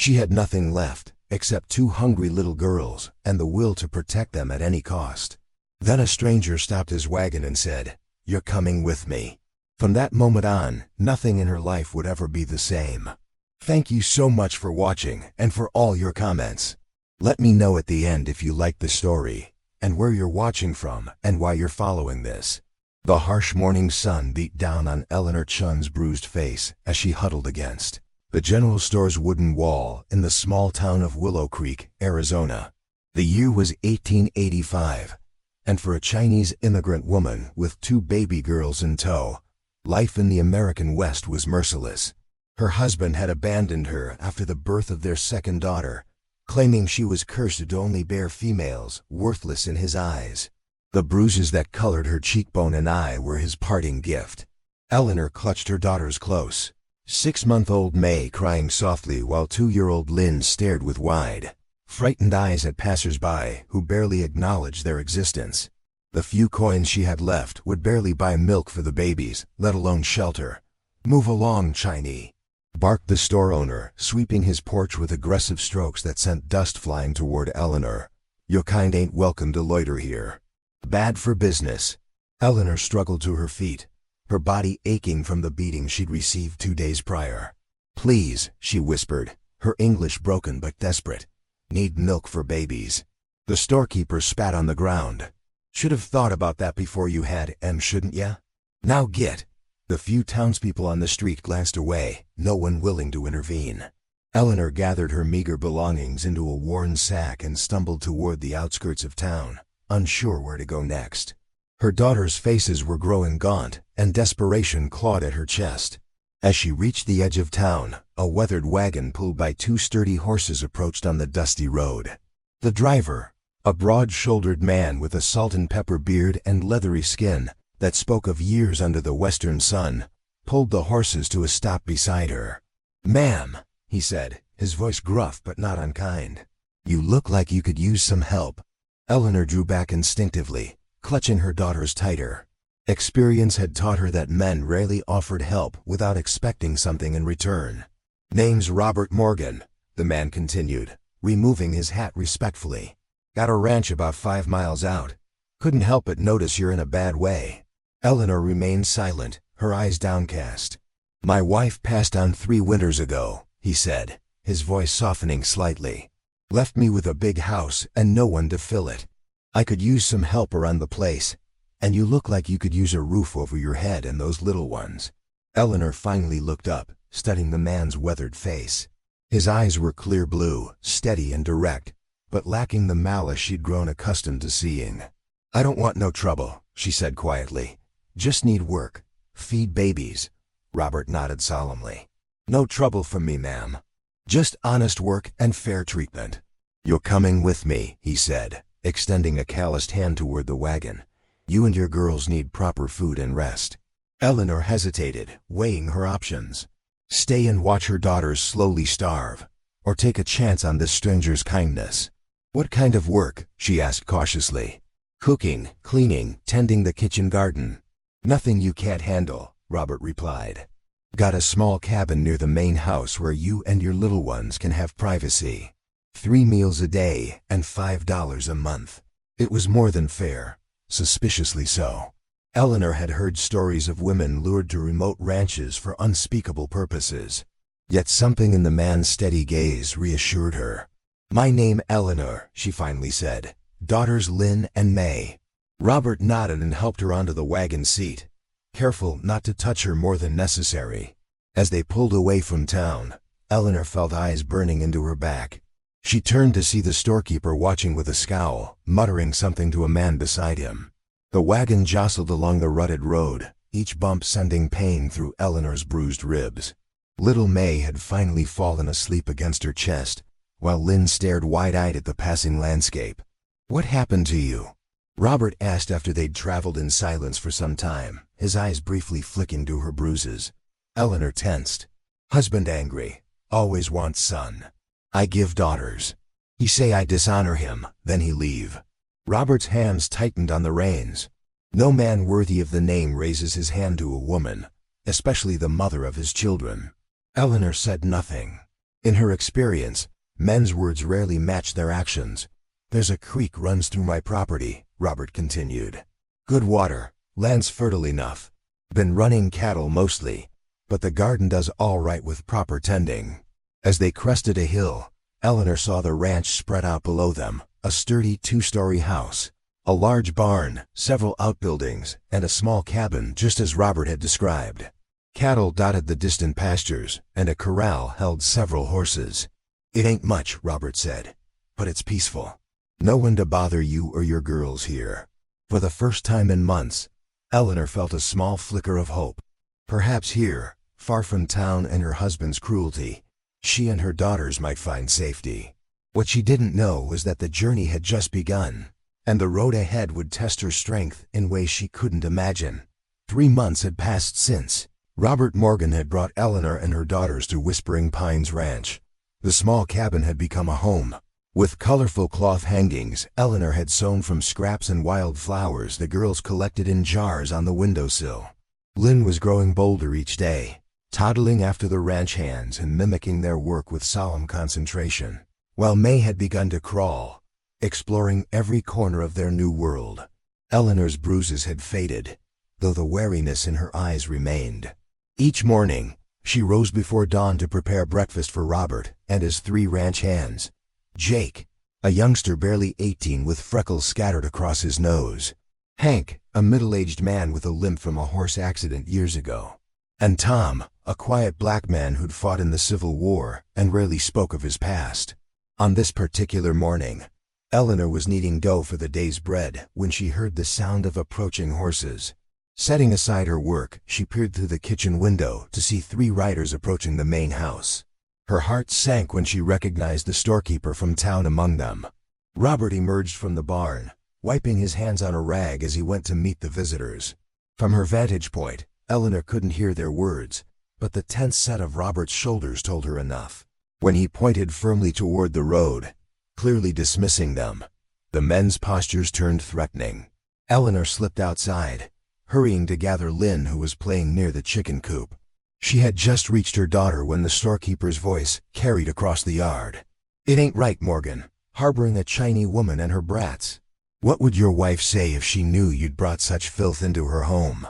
She had nothing left, except 2 hungry little girls and the will to protect them at any cost. Then a stranger stopped his wagon and said, "You're coming with me." From that moment on, nothing in her life would ever be the same. Thank you so much for watching and for all your comments. Let me know at the end if you liked the story, and where you're watching from and why you're following this. The harsh morning sun beat down on Eleanor Chun's bruised face as she huddled against the general store's wooden wall in the small town of Willow Creek, Arizona. The year was 1885, and for a Chinese immigrant woman with 2 baby girls in tow, life in the American West was merciless. Her husband had abandoned her after the birth of their second daughter, claiming she was cursed to only bear females, worthless in his eyes. The bruises that colored her cheekbone and eye were his parting gift. Eleanor clutched her daughters close, 6-month-old May crying softly while 2-year-old Lynn stared with wide, frightened eyes at passers-by who barely acknowledged their existence. The few coins she had left would barely buy milk for the babies, let alone shelter. "Move along, Chinese," barked the store owner, sweeping his porch with aggressive strokes that sent dust flying toward Eleanor. "Your kind ain't welcome to loiter here. Bad for business." Eleanor struggled to her feet, her body aching from the beating she'd received 2 days prior. "Please," she whispered, her English broken but desperate. "Need milk for babies." The storekeeper spat on the ground. "Should have thought about that before you had shouldn't ya? Now get." The few townspeople on the street glanced away, no one willing to intervene. Eleanor gathered her meager belongings into a worn sack and stumbled toward the outskirts of town, unsure where to go next. Her daughters' faces were growing gaunt, and desperation clawed at her chest. As she reached the edge of town, a weathered wagon pulled by 2 sturdy horses approached on the dusty road. The driver, a broad-shouldered man with a salt-and-pepper beard and leathery skin that spoke of years under the western sun, pulled the horses to a stop beside her. "Ma'am," he said, his voice gruff but not unkind, "you look like you could use some help." Eleanor drew back instinctively, clutching her daughters tighter. Experience had taught her that men rarely offered help without expecting something in return. "Name's Robert Morgan," the man continued, removing his hat respectfully. "Got a ranch about 5 miles out. Couldn't help but notice you're in a bad way." Eleanor remained silent, her eyes downcast. "My wife passed on 3 winters ago," he said, his voice softening slightly. "Left me with a big house and no one to fill it. I could use some help around the place, and you look like you could use a roof over your head and those little ones." Eleanor finally looked up, studying the man's weathered face. His eyes were clear blue, steady and direct, but lacking the malice she'd grown accustomed to seeing. "I don't want no trouble," she said quietly. "Just need work. Feed babies." Robert nodded solemnly. "No trouble from me, ma'am. Just honest work and fair treatment." "You're coming with me," he said, extending a calloused hand toward the wagon. "You and your girls need proper food and rest." Eleanor hesitated, weighing her options. Stay and watch her daughters slowly starve, or take a chance on this stranger's kindness. "What kind of work?" she asked cautiously. "Cooking, cleaning, tending the kitchen garden." "Nothing you can't handle," Robert replied. "Got a small cabin near the main house where you and your little ones can have privacy. 3 meals a day and $5 a month." It was more than fair, suspiciously so. Eleanor had heard stories of women lured to remote ranches for unspeakable purposes. Yet something in the man's steady gaze reassured her. "My name Eleanor," she finally said. "Daughters Lynn and May." Robert nodded and helped her onto the wagon seat, careful not to touch her more than necessary. As they pulled away from town, Eleanor felt eyes burning into her back. She turned to see the storekeeper watching with a scowl, muttering something to a man beside him. The wagon jostled along the rutted road, each bump sending pain through Eleanor's bruised ribs. Little May had finally fallen asleep against her chest, while Lynn stared wide-eyed at the passing landscape. "What happened to you?" Robert asked after they'd traveled in silence for some time, his eyes briefly flicking to her bruises. Eleanor tensed. "Husband angry. Always wants son. I give daughters. He say I dishonor him, then he leave." Robert's hands tightened on the reins. No man worthy of the name raises his hand to a woman, especially the mother of his children. Eleanor said nothing. In her experience, men's words rarely match their actions. There's a creek runs through my property, Robert continued. Good water, land's fertile enough. Been running cattle mostly, but the garden does all right with proper tending. As they crested a hill, Eleanor saw the ranch spread out below them, a sturdy two-story house, a large barn, several outbuildings, and a small cabin just as Robert had described. Cattle dotted the distant pastures, and a corral held several horses. It ain't much, Robert said, but it's peaceful. No one to bother you or your girls here. For the first time in months, Eleanor felt a small flicker of hope. Perhaps here, far from town and her husband's cruelty, she and her daughters might find safety. What she didn't know was that the journey had just begun, and the road ahead would test her strength in ways she couldn't imagine. 3 months had passed since Robert Morgan had brought Eleanor and her daughters to Whispering Pines Ranch. The small cabin had become a home. With colorful cloth hangings Eleanor had sewn from scraps and wild flowers the girls collected in jars on the windowsill. Lynn was growing bolder each day, toddling after the ranch hands and mimicking their work with solemn concentration, while May had begun to crawl, exploring every corner of their new world. Eleanor's bruises had faded, though the wariness in her eyes remained. Each morning, she rose before dawn to prepare breakfast for Robert and his 3 ranch hands. Jake, a youngster barely 18 with freckles scattered across his nose. Hank, a middle-aged man with a limp from a horse accident years ago. And Tom, a quiet black man who'd fought in the Civil War and rarely spoke of his past. On this particular morning, Eleanor was kneading dough for the day's bread when she heard the sound of approaching horses. Setting aside her work, she peered through the kitchen window to see 3 riders approaching the main house. Her heart sank when she recognized the storekeeper from town among them. Robert emerged from the barn, wiping his hands on a rag as he went to meet the visitors. From her vantage point, Eleanor couldn't hear their words, but the tense set of Robert's shoulders told her enough. When he pointed firmly toward the road, clearly dismissing them, the men's postures turned threatening. Eleanor slipped outside, hurrying to gather Lynn, who was playing near the chicken coop. She had just reached her daughter when the storekeeper's voice carried across the yard. It ain't right, Morgan, harboring a Chinese woman and her brats. What would your wife say if she knew you'd brought such filth into her home?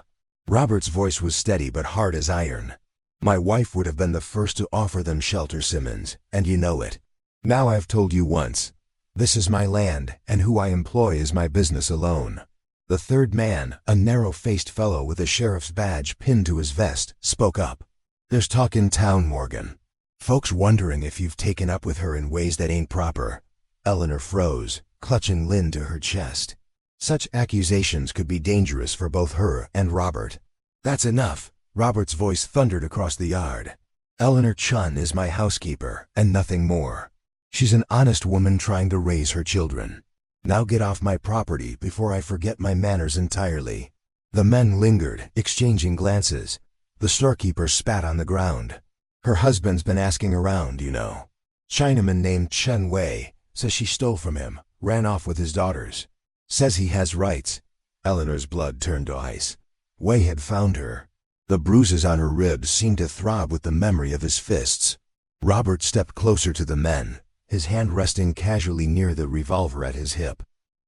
Robert's voice was steady but hard as iron. My wife would have been the first to offer them shelter, Simmons, and you know it. Now I've told you once. This is my land, and who I employ is my business alone. The third man, a narrow-faced fellow with a sheriff's badge pinned to his vest, spoke up. There's talk in town, Morgan. Folks wondering if you've taken up with her in ways that ain't proper. Eleanor froze, clutching Lynn to her chest. Such accusations could be dangerous for both her and Robert. That's enough, Robert's voice thundered across the yard. Eleanor Chun is my housekeeper, and nothing more. She's an honest woman trying to raise her children. Now get off my property before I forget my manners entirely. The men lingered, exchanging glances. The storekeeper spat on the ground. Her husband's been asking around, you know. Chinaman named Chen Wei, says she stole from him, ran off with his daughters. Says he has rights. Eleanor's blood turned to ice. Wei had found her. The bruises on her ribs seemed to throb with the memory of his fists. Robert stepped closer to the men, his hand resting casually near the revolver at his hip.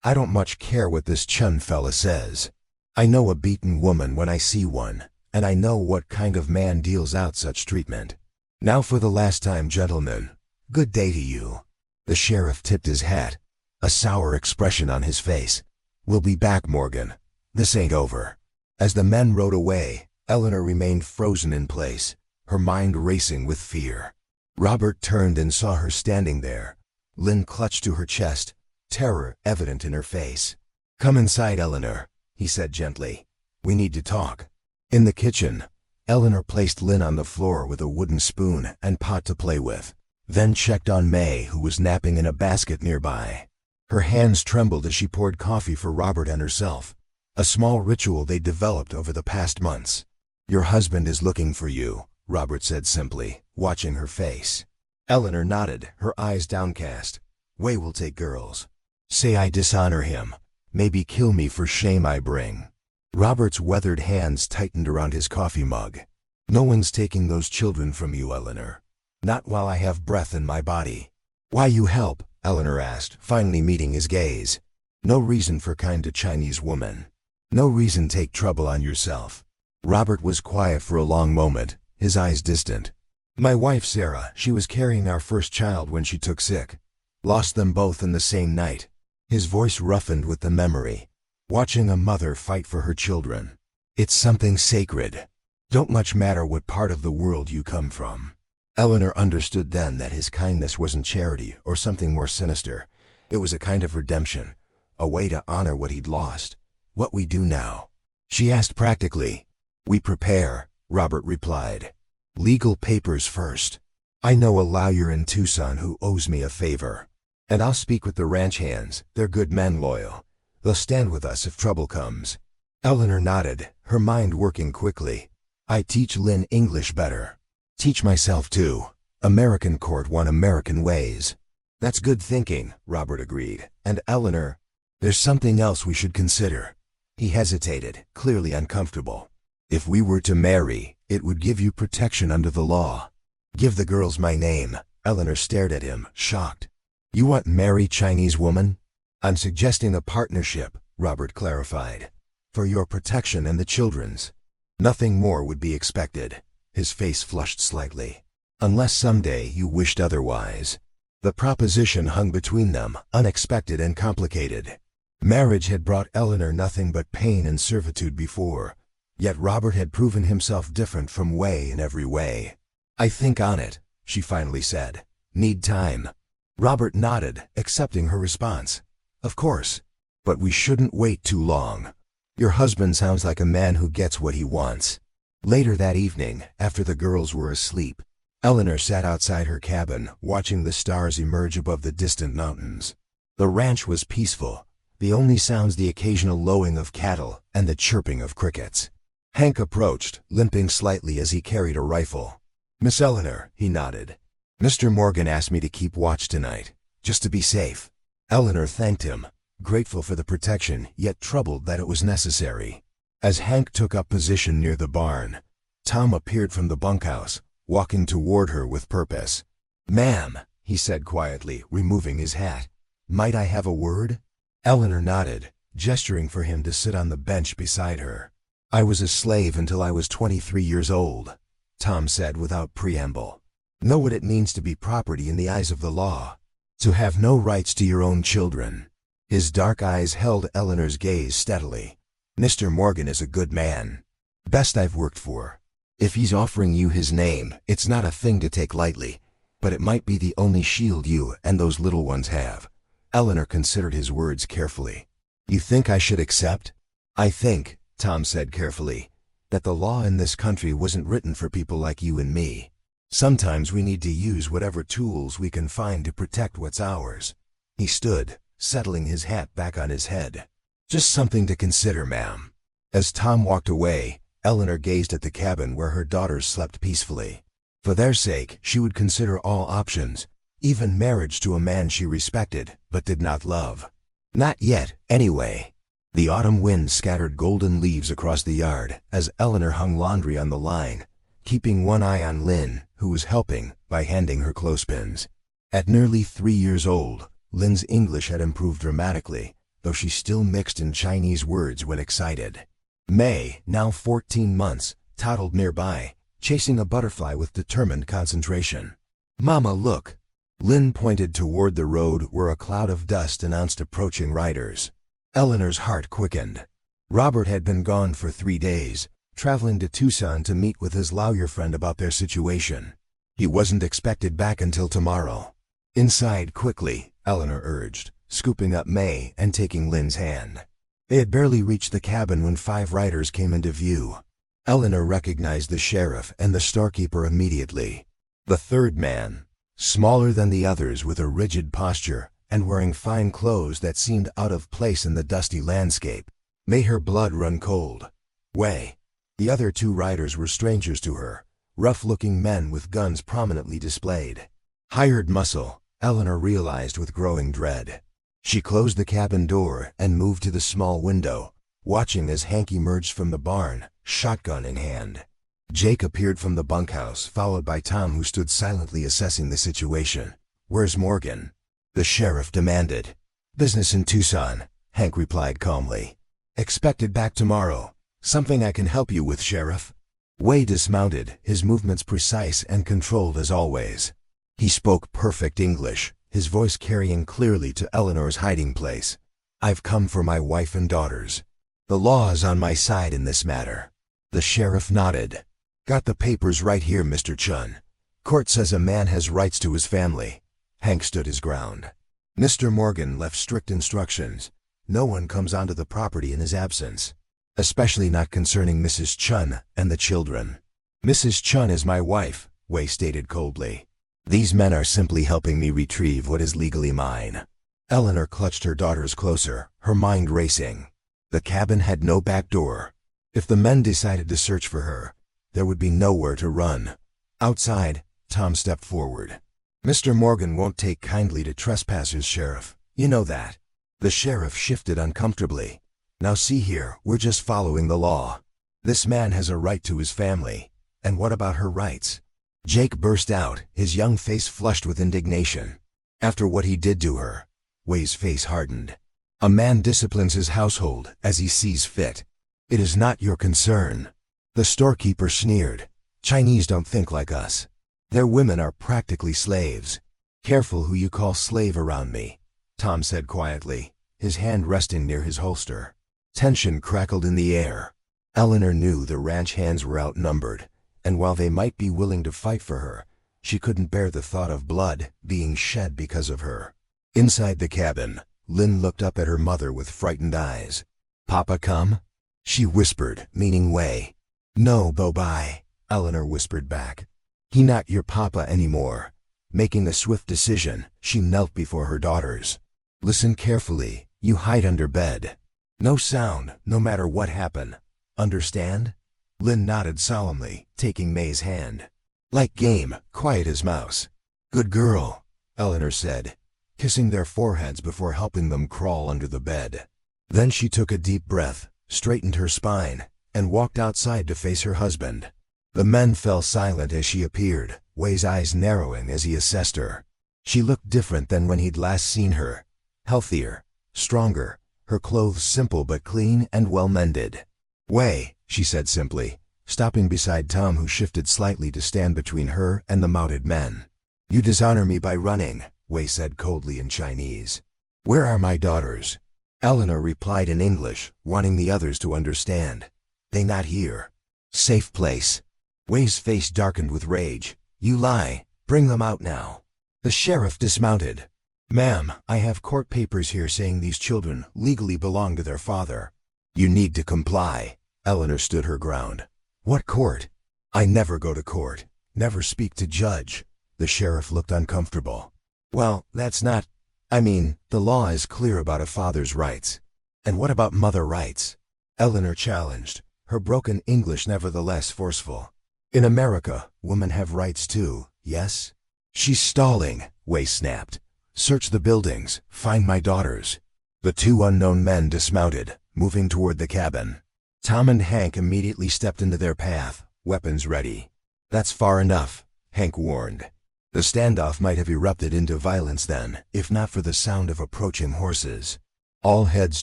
I don't much care what this Chun fella says. I know a beaten woman when I see one, and I know what kind of man deals out such treatment. Now for the last time, gentlemen, good day to you. The sheriff tipped his hat, a sour expression on his face. We'll be back, Morgan. This ain't over. As the men rode away, Eleanor remained frozen in place, her mind racing with fear. Robert turned and saw her standing there. Lynn clutched to her chest, terror evident in her face. Come inside, Eleanor, he said gently. We need to talk. In the kitchen, Eleanor placed Lynn on the floor with a wooden spoon and pot to play with, then checked on May, who was napping in a basket nearby. Her hands trembled as she poured coffee for Robert and herself, a small ritual they developed over the past months. Your husband is looking for you, Robert said simply, watching her face. Eleanor nodded, her eyes downcast. Wei will take girls. Say I dishonor him. Maybe kill me for shame I bring. Robert's weathered hands tightened around his coffee mug. No one's taking those children from you, Eleanor. Not while I have breath in my body. Why you help? Eleanor asked, finally meeting his gaze. No reason for kind to Chinese woman. No reason take trouble on yourself. Robert was quiet for a long moment, his eyes distant. My wife Sarah, she was carrying our first child when she took sick. Lost them both in the same night. His voice roughened with the memory. Watching a mother fight for her children. It's something sacred. Don't much matter what part of the world you come from. Eleanor understood then that his kindness wasn't charity or something more sinister. It was a kind of redemption, a way to honor what he'd lost. What we do now? She asked practically. We prepare, Robert replied. Legal papers first. I know a lawyer in Tucson who owes me a favor. And I'll speak with the ranch hands, they're good men, loyal. They'll stand with us if trouble comes. Eleanor nodded, her mind working quickly. I teach Lynn English better. Teach myself too. American court want American ways. That's good thinking, Robert agreed. And Eleanor, there's something else we should consider. He hesitated, clearly uncomfortable. If we were to marry, it would give you protection under the law. Give the girls my name. Eleanor stared at him, shocked. You want marry Chinese woman? I'm suggesting a partnership, Robert clarified. For your protection and the children's. Nothing more would be expected. His face flushed slightly. Unless someday you wished otherwise. The proposition hung between them, unexpected and complicated. Marriage had brought Eleanor nothing but pain and servitude before. Yet Robert had proven himself different from Way in every way. I think on it, she finally said. Need time. Robert nodded, accepting her response. Of course. But we shouldn't wait too long. Your husband sounds like a man who gets what he wants. Later that evening, after the girls were asleep, Eleanor sat outside her cabin, watching the stars emerge above the distant mountains. The ranch was peaceful, the only sounds the occasional lowing of cattle and the chirping of crickets. Hank approached, limping slightly as he carried a rifle. Miss Eleanor, he nodded. Mr. Morgan asked me to keep watch tonight, just to be safe. Eleanor thanked him, grateful for the protection, yet troubled that it was necessary. As Hank took up position near the barn, Tom appeared from the bunkhouse, walking toward her with purpose. Ma'am, he said quietly, removing his hat. Might I have a word? Eleanor nodded, gesturing for him to sit on the bench beside her. I was a slave until I was 23 years old, Tom said without preamble. Know what it means to be property in the eyes of the law. To have no rights to your own children. His dark eyes held Eleanor's gaze steadily. Mr. Morgan is a good man. Best I've worked for. If he's offering you his name, it's not a thing to take lightly, but it might be the only shield you and those little ones have. Eleanor considered his words carefully. You think I should accept? I think, Tom said carefully, that the law in this country wasn't written for people like you and me. Sometimes we need to use whatever tools we can find to protect what's ours. He stood, settling his hat back on his head. Just something to consider, ma'am. As Tom walked away, Eleanor gazed at the cabin where her daughters slept peacefully. For their sake, she would consider all options, even marriage to a man she respected, but did not love. Not yet, anyway. The autumn wind scattered golden leaves across the yard as Eleanor hung laundry on the line, keeping one eye on Lynn, who was helping by handing her clothespins. At nearly 3 years old, Lynn's English had improved dramatically, though she still mixed in Chinese words when excited. May, now 14 months, toddled nearby, chasing a butterfly with determined concentration. Mama, look! Lynn pointed toward the road where a cloud of dust announced approaching riders. Eleanor's heart quickened. Robert had been gone for 3 days, traveling to Tucson to meet with his lawyer friend about their situation. He wasn't expected back until tomorrow. Inside quickly, Eleanor urged, scooping up May and taking Lynn's hand. They had barely reached the cabin when 5 riders came into view. Eleanor recognized the sheriff and the storekeeper immediately. The third man, smaller than the others with a rigid posture and wearing fine clothes that seemed out of place in the dusty landscape, made her blood run cold. Way. The other 2 riders were strangers to her, rough-looking men with guns prominently displayed. Hired muscle, Eleanor realized with growing dread. She closed the cabin door and moved to the small window, watching as Hank emerged from the barn, shotgun in hand. Jake appeared from the bunkhouse, followed by Tom, who stood silently assessing the situation. "Where's Morgan?" the sheriff demanded. "Business in Tucson," Hank replied calmly. "Expected back tomorrow. Something I can help you with, Sheriff?" Way dismounted, his movements precise and controlled as always. He spoke perfect English, his voice carrying clearly to Eleanor's hiding place. "I've come for my wife and daughters. The law is on my side in this matter." The sheriff nodded. "Got the papers right here, Mr. Chun. Court says a man has rights to his family." Hank stood his ground. "Mr. Morgan left strict instructions. No one comes onto the property in his absence, especially not concerning Mrs. Chun and the children." "Mrs. Chun is my wife," Wei stated coldly. "These men are simply helping me retrieve what is legally mine." Eleanor clutched her daughters closer, her mind racing. The cabin had no back door. If the men decided to search for her, there would be nowhere to run. Outside, Tom stepped forward. "Mr. Morgan won't take kindly to trespassers, Sheriff. You know that." The sheriff shifted uncomfortably. "Now see here, we're just following the law. This man has a right to his family. And what about her rights?" Jake burst out, his young face flushed with indignation. "After what he did to her," Wei's face hardened. "A man disciplines his household as he sees fit. It is not your concern." The storekeeper sneered. "Chinese don't think like us. Their women are practically slaves." "Careful who you call slave around me," Tom said quietly, his hand resting near his holster. Tension crackled in the air. Eleanor knew the ranch hands were outnumbered, and while they might be willing to fight for her, she couldn't bear the thought of blood being shed because of her. Inside the cabin, Lynn looked up at her mother with frightened eyes. "Papa come?" she whispered, meaning Wei. "No, bye-bye," Eleanor whispered back. "He not your papa anymore." Making a swift decision, she knelt before her daughters. "Listen carefully, you hide under bed. No sound, no matter what happen. Understand?" Lynn nodded solemnly, taking May's hand. "Like game, quiet as mouse." "Good girl," Eleanor said, kissing their foreheads before helping them crawl under the bed. Then she took a deep breath, straightened her spine, and walked outside to face her husband. The men fell silent as she appeared, Wei's eyes narrowing as he assessed her. She looked different than when he'd last seen her. Healthier, stronger, her clothes simple but clean and well-mended. "Wei," she said simply, stopping beside Tom, who shifted slightly to stand between her and the mounted men. "You dishonor me by running," Wei said coldly in Chinese. "Where are my daughters?" Eleanor replied in English, wanting the others to understand. "They not here. Safe place." Wei's face darkened with rage. "You lie. Bring them out now." The sheriff dismounted. "Ma'am, I have court papers here saying these children legally belong to their father." "You need to comply." Eleanor stood her ground. "What court?" "I never go to court. Never speak to judge." The sheriff looked uncomfortable. "Well, that's not... the law is clear about a father's rights." "And what about mother rights?" Eleanor challenged, her broken English nevertheless forceful. "In America, women have rights too, yes?" "She's stalling," Wei snapped. "Search the buildings, find my daughters." The two unknown men dismounted, moving toward the cabin. Tom and Hank immediately stepped into their path, weapons ready. "That's far enough," Hank warned. The standoff might have erupted into violence then, if not for the sound of approaching horses. All heads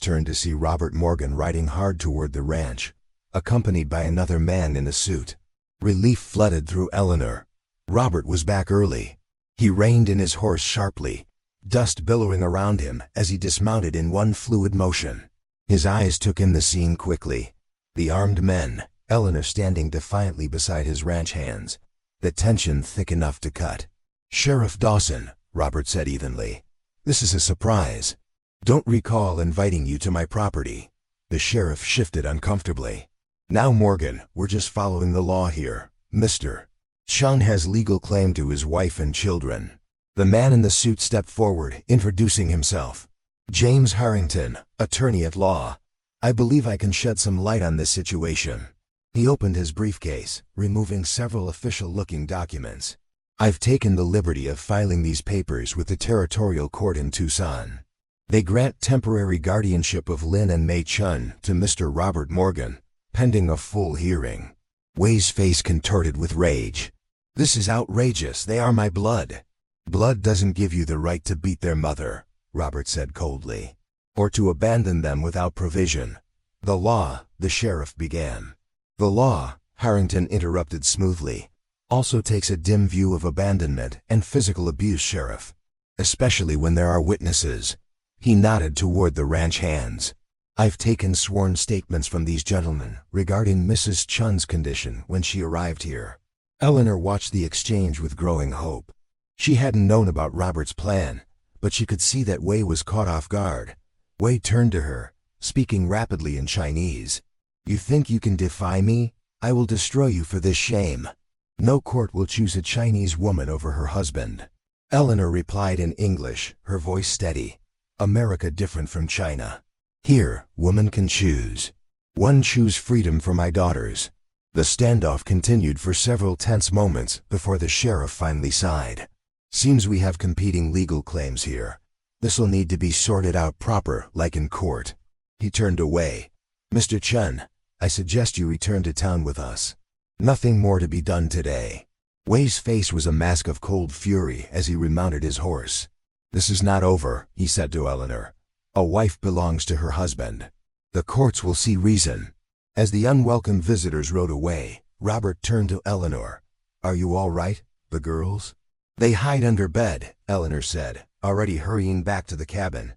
turned to see Robert Morgan riding hard toward the ranch, accompanied by another man in a suit. Relief flooded through Eleanor. Robert was back early. He reined in his horse sharply, dust billowing around him as he dismounted in one fluid motion. His eyes took in the scene quickly. The armed men, Eleanor standing defiantly beside his ranch hands, the tension thick enough to cut. "Sheriff Dawson," Robert said evenly. "This is a surprise. Don't recall inviting you to my property." The sheriff shifted uncomfortably. "Now Morgan, we're just following the law here. Mr. Chun has legal claim to his wife and children." The man in the suit stepped forward, introducing himself. "James Harrington, attorney at law. I believe I can shed some light on this situation." He opened his briefcase, removing several official-looking documents. "I've taken the liberty of filing these papers with the territorial court in Tucson. They grant temporary guardianship of Lynn and Mei Chun to Mr. Robert Morgan, pending a full hearing. Wei's face contorted with rage. This is outrageous. They are my blood. Blood doesn't give you the right to beat their mother, Robert said coldly, or to abandon them without provision. The law, the sheriff began. The law, Harrington interrupted smoothly, also takes a dim view of abandonment and physical abuse, Sheriff. Especially when there are witnesses. He nodded toward the ranch hands. I've taken sworn statements from these gentlemen regarding Mrs. Chun's condition when she arrived here. Eleanor watched the exchange with growing hope. She hadn't known about Robert's plan, but she could see that Wei was caught off guard. Wei turned to her, speaking rapidly in Chinese. You think you can defy me? I will destroy you for this shame. No court will choose a Chinese woman over her husband. Eleanor replied in English, her voice steady. America different from China. Here, women can choose. One choose freedom for my daughters. The standoff continued for several tense moments before the sheriff finally sighed. Seems we have competing legal claims here. This'll need to be sorted out proper, like in court. He turned away. Mr. Chun, I suggest you return to town with us. Nothing more to be done today. Wei's face was a mask of cold fury as he remounted his horse. This is not over, he said to Eleanor. A wife belongs to her husband. The courts will see reason. As the unwelcome visitors rode away, Robert turned to Eleanor. Are you all right, the girls? They hide under bed, Eleanor said, already hurrying back to the cabin.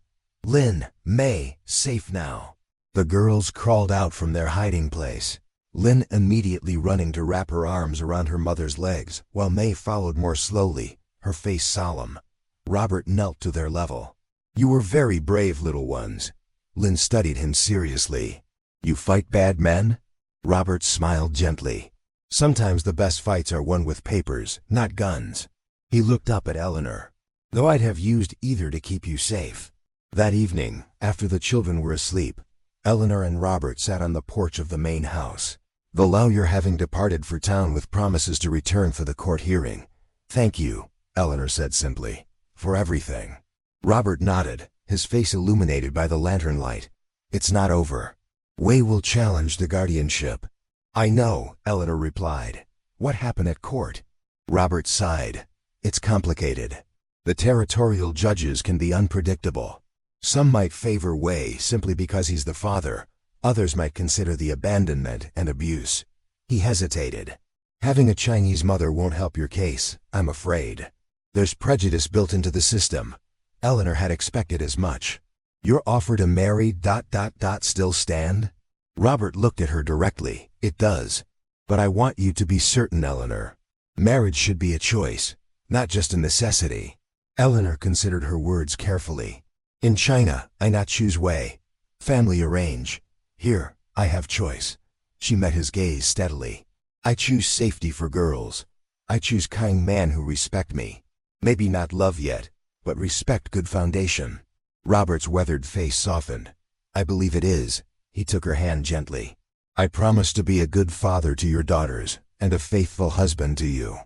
Lynn, May, safe now. The girls crawled out from their hiding place. Lynn immediately running to wrap her arms around her mother's legs, while May followed more slowly, her face solemn. Robert knelt to their level. You were very brave, little ones. Lynn studied him seriously. You fight bad men? Robert smiled gently. Sometimes the best fights are won with papers, not guns. He looked up at Eleanor. Though I'd have used either to keep you safe. That evening, after the children were asleep, Eleanor and Robert sat on the porch of the main house. The lawyer having departed for town with promises to return for the court hearing. Thank you, Eleanor said simply, for everything. Robert nodded, his face illuminated by the lantern light. It's not over. Wei will challenge the guardianship. I know, Eleanor replied. What happened at court? Robert sighed. It's complicated. The territorial judges can be unpredictable. Some might favor Wei simply because he's the father. Others might consider the abandonment and abuse. He hesitated. Having a Chinese mother won't help your case, I'm afraid. There's prejudice built into the system. Eleanor had expected as much. Your offer to marry ... still stand? Robert looked at her directly. It does. But I want you to be certain, Eleanor. Marriage should be a choice, not just a necessity. Eleanor considered her words carefully. In China, I not choose Wei. Family arrange. Here, I have choice. She met his gaze steadily. I choose safety for girls. I choose kind man who respect me. Maybe not love yet, but respect good foundation. Robert's weathered face softened. I believe it is. He took her hand gently. I promise to be a good father to your daughters, and a faithful husband to you.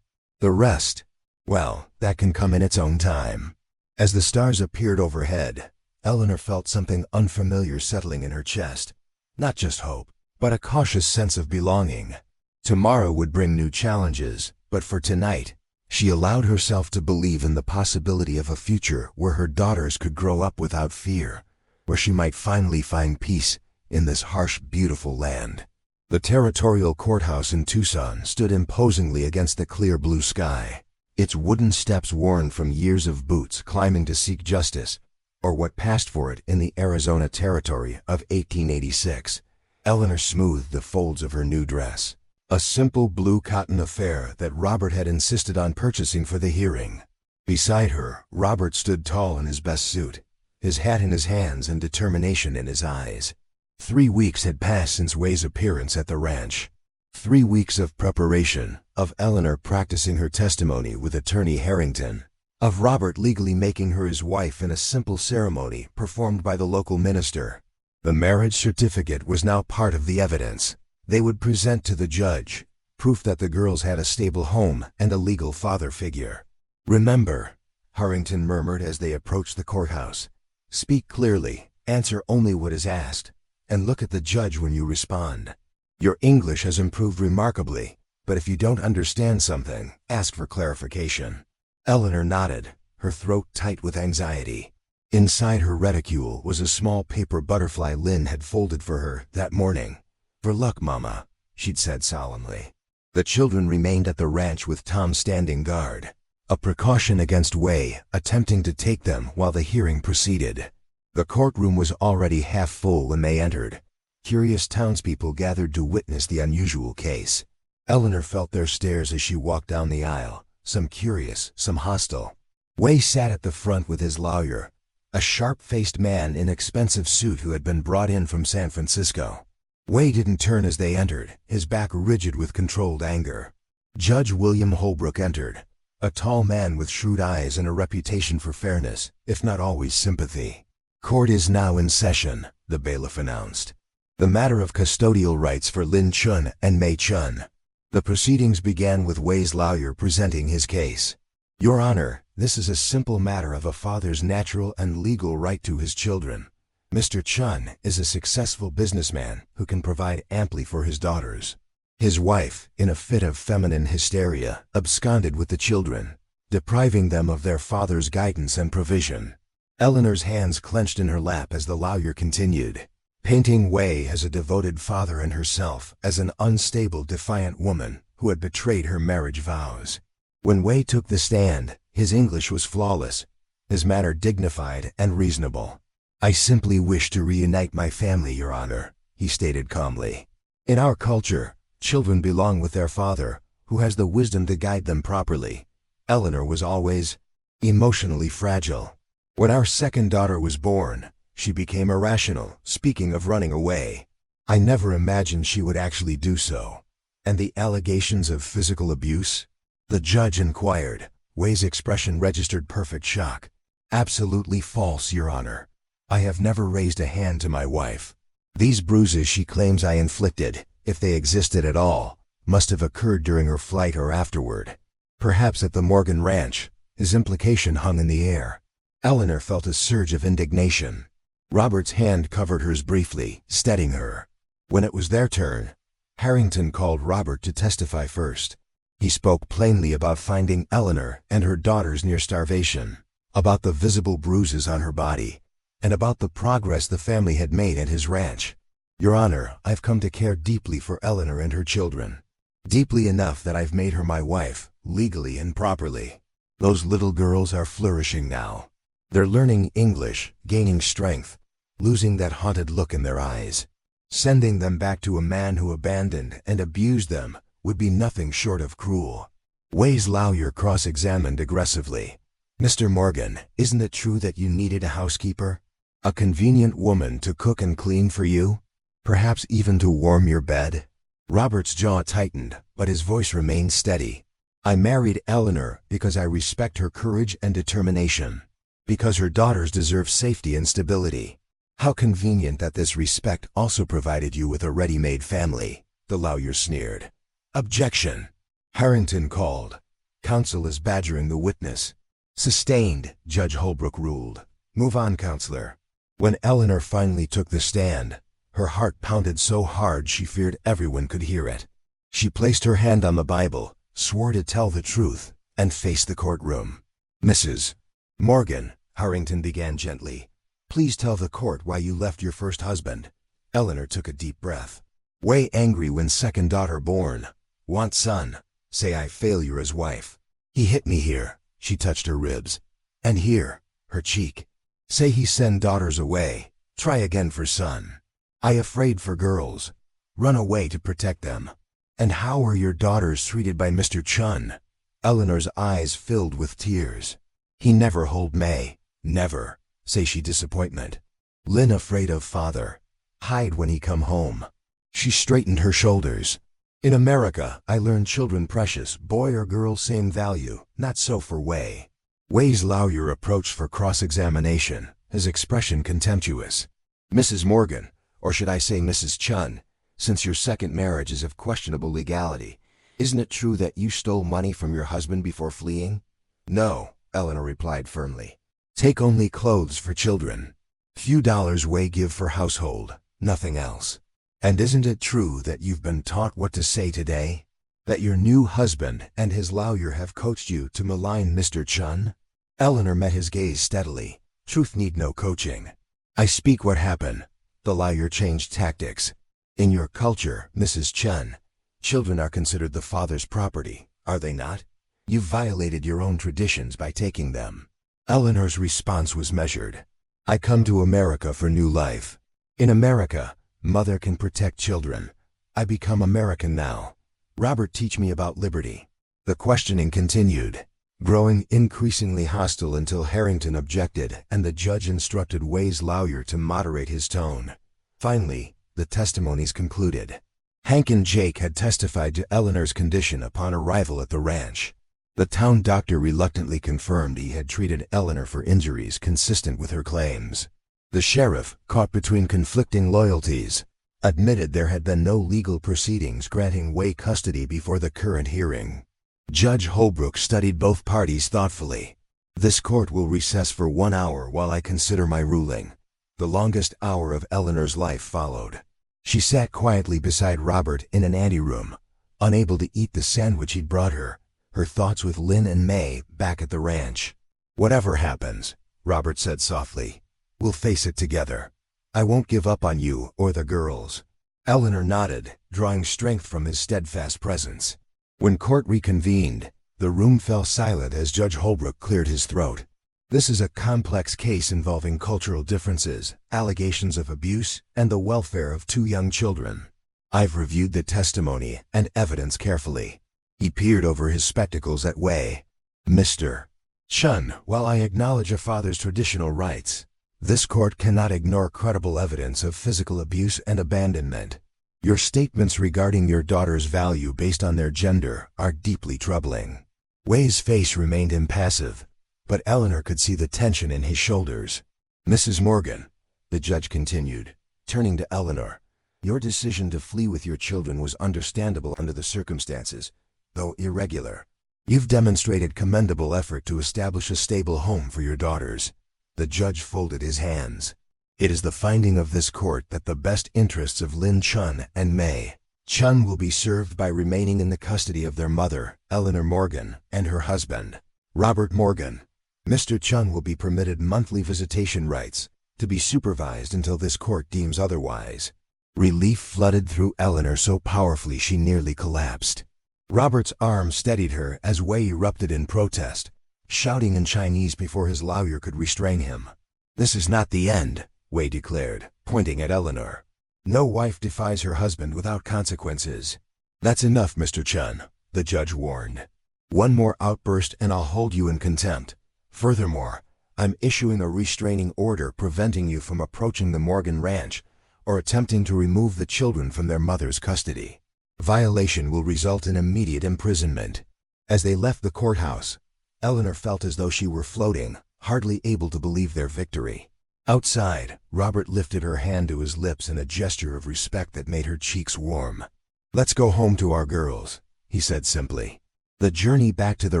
The rest, well, that can come in its own time. As the stars appeared overhead, Eleanor felt something unfamiliar settling in her chest. Not just hope, but a cautious sense of belonging. Tomorrow would bring new challenges, but for tonight, she allowed herself to believe in the possibility of a future where her daughters could grow up without fear, where she might finally find peace in this harsh, beautiful land. The territorial courthouse in Tucson stood imposingly against the clear blue sky, its wooden steps worn from years of boots climbing to seek justice, or what passed for it in the Arizona Territory of 1886. Eleanor smoothed the folds of her new dress, a simple blue cotton affair that Robert had insisted on purchasing for the hearing. Beside her, Robert stood tall in his best suit, his hat in his hands and determination in his eyes. 3 weeks had passed since Wei's appearance at the ranch. 3 weeks of preparation, of Eleanor practicing her testimony with attorney Harrington, of Robert legally making her his wife in a simple ceremony performed by the local minister. The marriage certificate was now part of the evidence. They would present to the judge, proof that the girls had a stable home and a legal father figure. Remember, Harrington murmured as they approached the courthouse. Speak clearly, answer only what is asked, and look at the judge when you respond. Your English has improved remarkably, but if you don't understand something, ask for clarification. Eleanor nodded, her throat tight with anxiety. Inside her reticule was a small paper butterfly Lynn had folded for her that morning. "For luck, Mama," she'd said solemnly. The children remained at the ranch with Tom standing guard, a precaution against Wei attempting to take them while the hearing proceeded. The courtroom was already half full when they entered. Curious townspeople gathered to witness the unusual case. Eleanor felt their stares as she walked down the aisle, some curious, some hostile. Wei sat at the front with his lawyer, a sharp-faced man in expensive suit who had been brought in from San Francisco. Wei didn't turn as they entered, his back rigid with controlled anger. Judge William Holbrook entered, a tall man with shrewd eyes and a reputation for fairness, if not always sympathy. "Court is now in session," the bailiff announced. "The matter of custodial rights for Lin Chun and Mei Chun." The proceedings began with Wei's lawyer presenting his case. "Your Honor, this is a simple matter of a father's natural and legal right to his children. Mr. Chun is a successful businessman who can provide amply for his daughters. His wife, in a fit of feminine hysteria, absconded with the children, depriving them of their father's guidance and provision." Eleanor's hands clenched in her lap as the lawyer continued, painting Wei as a devoted father and herself as an unstable, defiant woman who had betrayed her marriage vows. When Wei took the stand, his English was flawless, his manner dignified and reasonable. "I simply wish to reunite my family, Your Honor," he stated calmly. "In our culture, children belong with their father, who has the wisdom to guide them properly. Eleanor was always emotionally fragile. When our second daughter was born, she became irrational, speaking of running away. I never imagined she would actually do so." "And the allegations of physical abuse?" the judge inquired. Wei's expression registered perfect shock. "Absolutely false, Your Honor. I have never raised a hand to my wife. These bruises she claims I inflicted, if they existed at all, must have occurred during her flight or afterward. Perhaps at the Morgan Ranch." His implication hung in the air. Eleanor felt a surge of indignation. Robert's hand covered hers briefly, steadying her. When it was their turn, Harrington called Robert to testify first. He spoke plainly about finding Eleanor and her daughters near starvation, about the visible bruises on her body, and about the progress the family had made at his ranch. "Your Honor, I've come to care deeply for Eleanor and her children. Deeply enough that I've made her my wife, legally and properly. Those little girls are flourishing now. They're learning English, gaining strength, losing that haunted look in their eyes. Sending them back to a man who abandoned and abused them would be nothing short of cruel." Wei's lawyer cross-examined aggressively. "Mr. Morgan, isn't it true that you needed a housekeeper? A convenient woman to cook and clean for you? Perhaps even to warm your bed?" Robert's jaw tightened, but his voice remained steady. "I married Eleanor because I respect her courage and determination. Because her daughters deserve safety and stability. How convenient that this respect also provided you with a ready-made family," the lawyer sneered. "Objection," Harrington called. "Counsel is badgering the witness." "Sustained," Judge Holbrook ruled. "Move on, counselor." When Eleanor finally took the stand, her heart pounded so hard she feared everyone could hear it. She placed her hand on the Bible, swore to tell the truth, and faced the courtroom. "Mrs. Morgan," Harrington began gently, "please tell the court why you left your first husband." Eleanor took a deep breath. "Way angry when second daughter born. Want son. Say I failure as wife. He hit me here," she touched her ribs. "And here," her cheek. "Say he send daughters away. Try again for son. I afraid for girls. Run away to protect them. And how are your daughters treated by Mr. Chun?" Eleanor's eyes filled with tears. "He never hold May. Never," say she disappointment. "Lin afraid of father. Hide when he come home." She straightened her shoulders. "In America, I learned children precious, boy or girl same value, not so for Wei." Wei's lawyer approached for cross-examination, his expression contemptuous. "Mrs. Morgan, or should I say Mrs. Chun, since your second marriage is of questionable legality, isn't it true that you stole money from your husband before fleeing?" "No," Eleanor replied firmly. "Take only clothes for children. Few dollars Wei give for household, nothing else." And isn't it true that you've been taught what to say today? That your new husband and his lawyer have coached you to malign Mr. Chun? Eleanor met his gaze steadily. Truth need no coaching. I speak what happened. The lawyer changed tactics. In your culture, Mrs. Chun, children are considered the father's property, are they not? You've violated your own traditions by taking them. Eleanor's response was measured. I come to America for new life. In America, mother can protect children. I become American now. Robert, teach me about liberty. The questioning continued, growing increasingly hostile until Harrington objected and the judge instructed Way's lawyer to moderate his tone. Finally, the testimonies concluded. Hank and Jake had testified to Eleanor's condition upon arrival at the ranch. The town doctor reluctantly confirmed he had treated Eleanor for injuries consistent with her claims. The sheriff, caught between conflicting loyalties, admitted there had been no legal proceedings granting Way custody before the current hearing. Judge Holbrook studied both parties thoughtfully. This court will recess for 1 hour while I consider my ruling. The longest hour of Eleanor's life followed. She sat quietly beside Robert in an anteroom, unable to eat the sandwich he'd brought her, her thoughts with Lynn and May back at the ranch. Whatever happens, Robert said softly, we'll face it together. I won't give up on you or the girls. Eleanor nodded, drawing strength from his steadfast presence. When court reconvened, the room fell silent as Judge Holbrook cleared his throat. This is a complex case involving cultural differences, allegations of abuse, and the welfare of 2 young children. I've reviewed the testimony and evidence carefully. He peered over his spectacles at Way. Mr. Chun, while I acknowledge a father's traditional rights, this court cannot ignore credible evidence of physical abuse and abandonment. Your statements regarding your daughter's value based on their gender are deeply troubling. Way's face remained impassive, but Eleanor could see the tension in his shoulders. Mrs. Morgan, the judge continued, turning to Eleanor, your decision to flee with your children was understandable under the circumstances, though irregular. You've demonstrated commendable effort to establish a stable home for your daughters. The judge folded his hands. It is the finding of this court that the best interests of Lynn Chun and May Chun will be served by remaining in the custody of their mother, Eleanor Morgan, and her husband, Robert Morgan. Mr. Chun will be permitted monthly visitation rights, to be supervised until this court deems otherwise. Relief flooded through Eleanor so powerfully she nearly collapsed. Robert's arm steadied her as Wei erupted in protest, shouting in Chinese before his lawyer could restrain him. This is not the end, Wei declared, pointing at Eleanor. No wife defies her husband without consequences. That's enough, Mr. Chun, the judge warned. One more outburst and I'll hold you in contempt. Furthermore, I'm issuing a restraining order preventing you from approaching the Morgan Ranch or attempting to remove the children from their mother's custody. Violation will result in immediate imprisonment. As they left the courthouse, Eleanor felt as though she were floating, hardly able to believe their victory. Outside, Robert lifted her hand to his lips in a gesture of respect that made her cheeks warm. Let's go home to our girls, he said simply. The journey back to the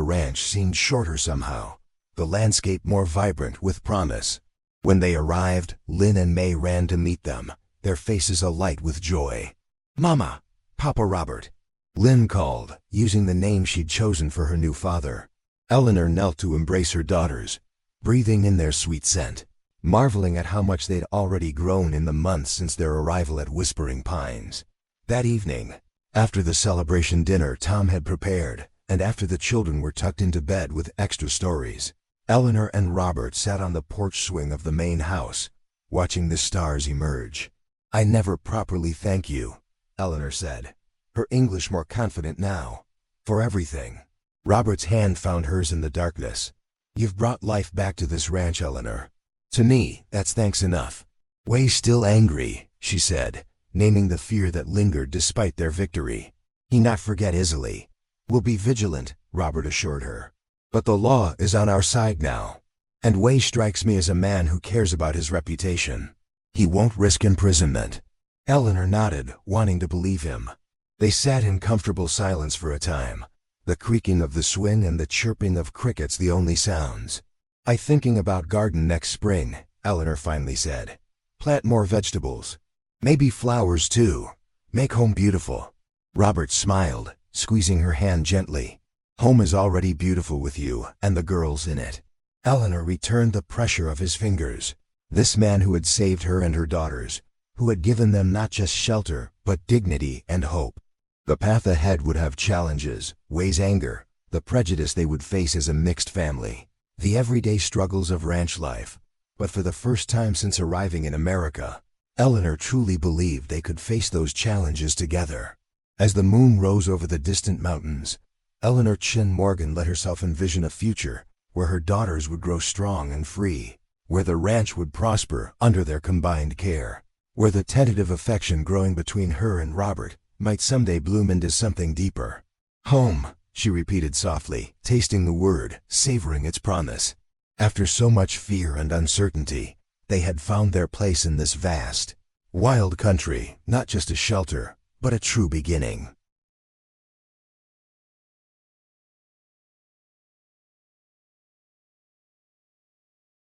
ranch seemed shorter somehow, the landscape more vibrant with promise. When they arrived, Lynn and May ran to meet them, their faces alight with joy. Mama! Papa Robert, Lynn called, using the name she'd chosen for her new father. Eleanor knelt to embrace her daughters, breathing in their sweet scent, marveling at how much they'd already grown in the months since their arrival at Whispering Pines. That evening, after the celebration dinner Tom had prepared, and after the children were tucked into bed with extra stories, Eleanor and Robert sat on the porch swing of the main house, watching the stars emerge. I never properly thank you, Eleanor said, her English more confident now, for everything. Robert's hand found hers in the darkness. You've brought life back to this ranch, Eleanor. To me, that's thanks enough. Way's still angry, she said, naming the fear that lingered despite their victory. He not forget easily. We'll be vigilant, Robert assured her. But the law is on our side now. And Way strikes me as a man who cares about his reputation. He won't risk imprisonment. Eleanor nodded, wanting to believe him. They sat in comfortable silence for a time, the creaking of the swing and the chirping of crickets the only sounds. I thinking about garden next spring, Eleanor finally said. Plant more vegetables. Maybe flowers too. Make home beautiful. Robert smiled, squeezing her hand gently. Home is already beautiful with you and the girls in it. Eleanor returned the pressure of his fingers. This man who had saved her and her daughters, who had given them not just shelter, but dignity and hope. The path ahead would have challenges, Way's anger, the prejudice they would face as a mixed family, the everyday struggles of ranch life. But for the first time since arriving in America, Eleanor truly believed they could face those challenges together. As the moon rose over the distant mountains, Eleanor Chin Morgan let herself envision a future where her daughters would grow strong and free, where the ranch would prosper under their combined care, where the tentative affection growing between her and Robert might someday bloom into something deeper. Home, she repeated softly, tasting the word, savoring its promise. After so much fear and uncertainty, they had found their place in this vast, wild country, not just a shelter, but a true beginning.